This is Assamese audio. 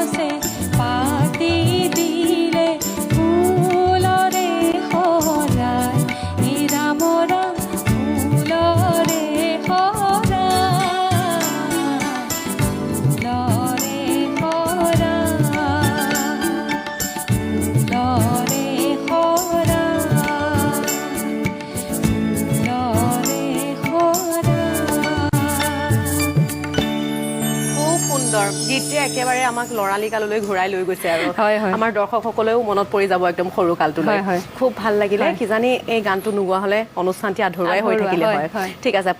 গছে পাতি দিলে ফুলৰে সৰাই এই ৰাম ৰাম ফুলৰে সৰাই ফুলৰে সুন্দৰ গীতটোৱে একেবাৰে আমাক লৰালি কাললৈ ঘূৰাই লৈ গৈছে আৰু হয়, হয়। আমাৰ দৰ্শকসকলেও মনত পৰি যাব একদম সৰু কালটোলৈ হয়, হয়। খুব ভাল লাগিলে হয়। কিজানি এই গানটো নোগোৱা হলে অনুষ্ঠানটি আধৰুৱাই হৈ থাকিলে হয়, হয় হয়। ঠিক আছে